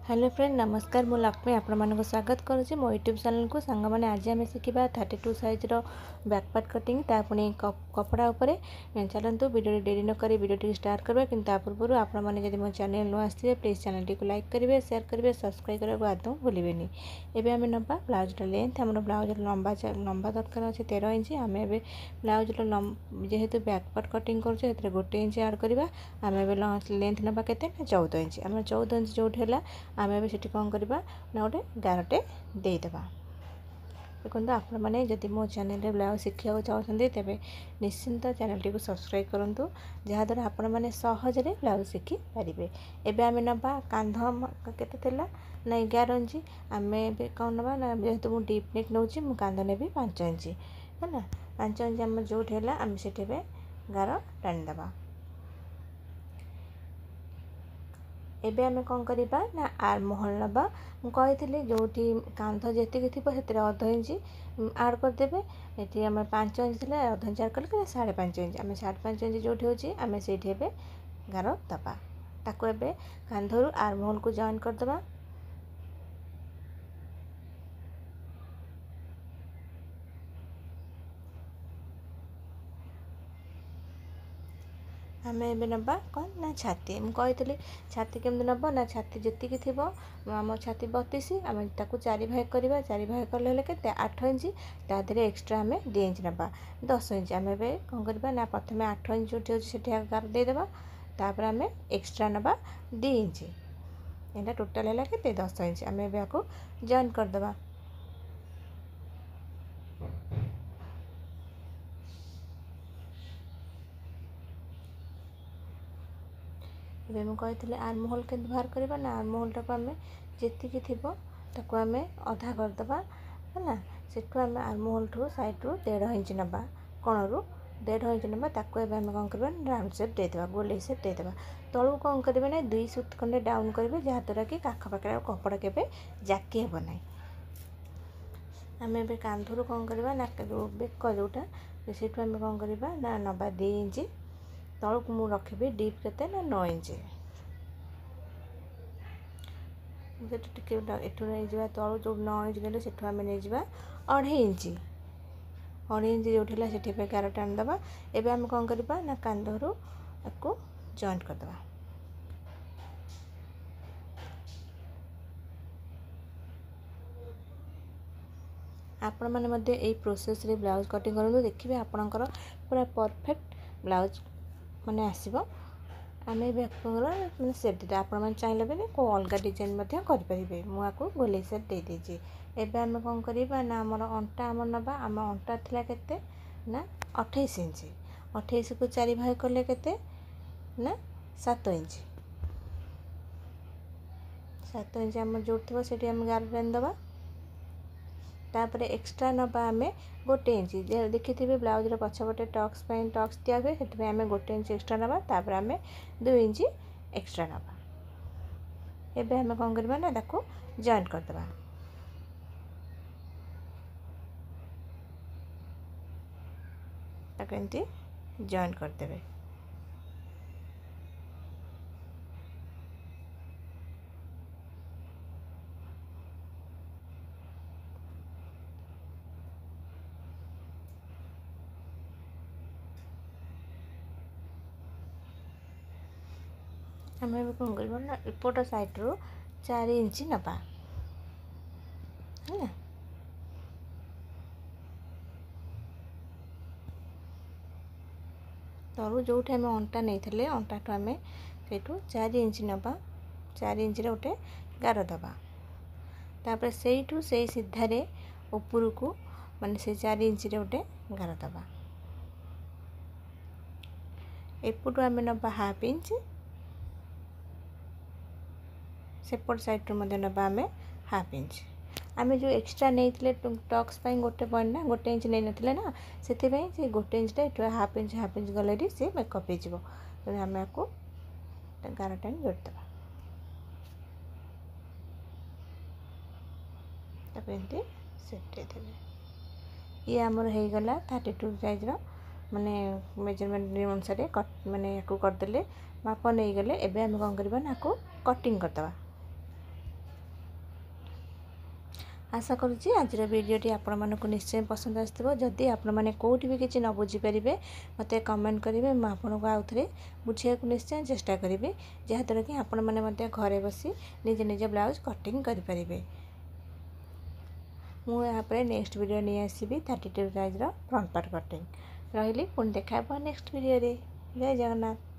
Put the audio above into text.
Hello friend नमस्कार मु लक्ष्मी आपण मानक स्वागत करुच्ची मो यूट्यूब चैनल को सांग मैंने आज आम शिखा 32 साइज बैकपार्ट कटिंग पुणी कपड़ा उपरे चलतु वीडियो डेरी न करी वीडियो स्टार्ट करवा कि पूर्व आपने मो चैनल नुआ आसते प्लीज चैनल टी लाइक करेंगे शेयर करेंगे सब्सक्राइब करने आदौ भूलें। एवं आम नवा ब्लाउजर लेंथ आम ब्लाउजर लंबा दरकार अच्छे 13 इंच आम ए ब्लाउजर जेहेतु बैकपार्ट कटिंग कर गोटे इंच आड करवा आम लेंथ नवा के 14 इंच आम 14 इंच जो आम ए कौन करवा ना गोटे गारटे देदेबा। देखो आपण मैंने जदि मो चैनल ब्लाउज शिखा चाहते तेरे निश्चिंत चैनल टी सब्सक्राइब करूँ जहाँद्वारा आपण मैंने सहजरे ब्लाउज शिखी पारे। एवं आम नवा कांध के ना 11 इंच आम कौन नवा ना जेहेतु मुझे डीप नेक नौ कांध ने 5 इंच है ना 5 इंच आम जो आम से गार टाणीदे। एबे आमे कौन करवा ना आर्म होल नवा मुझे जो कांध जी थी अध इंच आड करदे ये आम 5 इंच थे अध इंच आड कले 5.5 इंच आम 5.5 इंच जो होची आम से गार दबा ताको एबे कांधरू आर्म होल को जॉइन करदबा। आम ए नवा कौन ना छाती मुझे छाती केमती नब ना छाती जी थी आम छाती 32 आम ताको 4 भाग करवा 4 भाग कले के 8 इंच तादेह एक्सट्रा आम 2 इंच नवा 10 इंच आम ए कौन करवा ना प्रथम 8 इंच जो से गार देदेबा तापर आम एक्सट्रा नवा 2 इंच यहाँ टोटाल है के 10 इंच आम ए जॉइन करदे। एबे मुझे कही आर्म होल के बाहर करवा ना आर्म होल टाक आम जी थी ताको आम अधा करदे है ना सेठू आम आर्म होल ठू साइड रू 1.5 इंच नवा कणरू 1.5 इंच नवा ताको एबे आम कौन करवा राउंड शेप देदेबा गोल शेप देदेबा तलू कौन करवा ना 2 सूत खंडे डाउन करेंगे जहाँद्वारा कि काख पाखे कपड़ा के जाकी हे ना। आम ए कांधरू कौन करवा ना बेक जोटा से आम कौन करवा ना नवा 2 इंच तलू को मुझे रखी डीप के ना 9 इंच टे एठू नहीं जा तलू जो 9 इंच गले से आम नहीं जा 2.5 इंच जो से गार टाणीदे। एबे आम कौन करवा ना कांधरू आपको जॉइंट करदे। आपण मैंने यही प्रोसेस रे ब्लाउज कटिंग करूँ देखिए आपणकर पूरा परफेक्ट ब्लाउज माने आसीबो। आम मैंने सेट दे आप चाहिए भी को अलग डिजाइन करें मुझे गोले सेट दे दीजिए। एबे आम कौन करवा ना आमर अंटा आम नवा आम अंटा थिला केते ना 28 इंच 28 को 4 भाग कले केते ना 7 इंच 7 इंच आम जो थी से गार टाणीदे। तापर एक्सट्रा नवा आम गोटे इंच देखी थे ब्लाउजर पछपटे टक्स टक्स दिया हुए से आम गोटे इंच एक्सट्रा नवा तापर आम 2 इंच एक्सट्रा नवा। एबे आम कौन करवा ना ताको जॉइन करदे ताको एमती जॉइन करदे। आम कौन करवा ना एपट साइड रू 4 इंच नवा है ना तलू जो आम अंटा नहीं अंटा ठू आम से 4 इंच नवा 4 इंच गोटे गार दबा तापर से सीधारे ऊपर को माने से 4 इंच गोटे गार दबा एपटू आम नवा हाफ इंच सेपट साइड रू नवा आम हाफ इंच आम जो एक्सट्रा नहीं टक्स गोटे पॉइंट ना गोटे इंच नहीं नथिले ना से गोटे इंच हाफ इंच गले सी मेकअप हो आम आपको गार टाइम जोड़दे एमती सेट ये आमर हो गला 32 साइज माने मेजरमेंट अनुसार कट माने करदे माप नहीं गले एबे आम कौन करवा ना कटिंग करदे। आशा करुँची आज भिडियोटी आपण मानक निश्चय पसंद आसो। जदि आपण मैंने कौटी भी किसी न बुझीपारे मत कमेंट करेंगे, मुझे आपको आउ थे बुझे निश्चय चेष्टा करी जहाँद्वारा कि आपण मैंने घरे बसी निजे निजे ब्लाउज कटिंग करें। मुझे नेक्स्ट वीडियो नहीं आसबि 32 साइज फ्रंट पार्ट कटिंग रही पुणी देखा नेक्स्ट वीडियो। जय जगन्नाथ।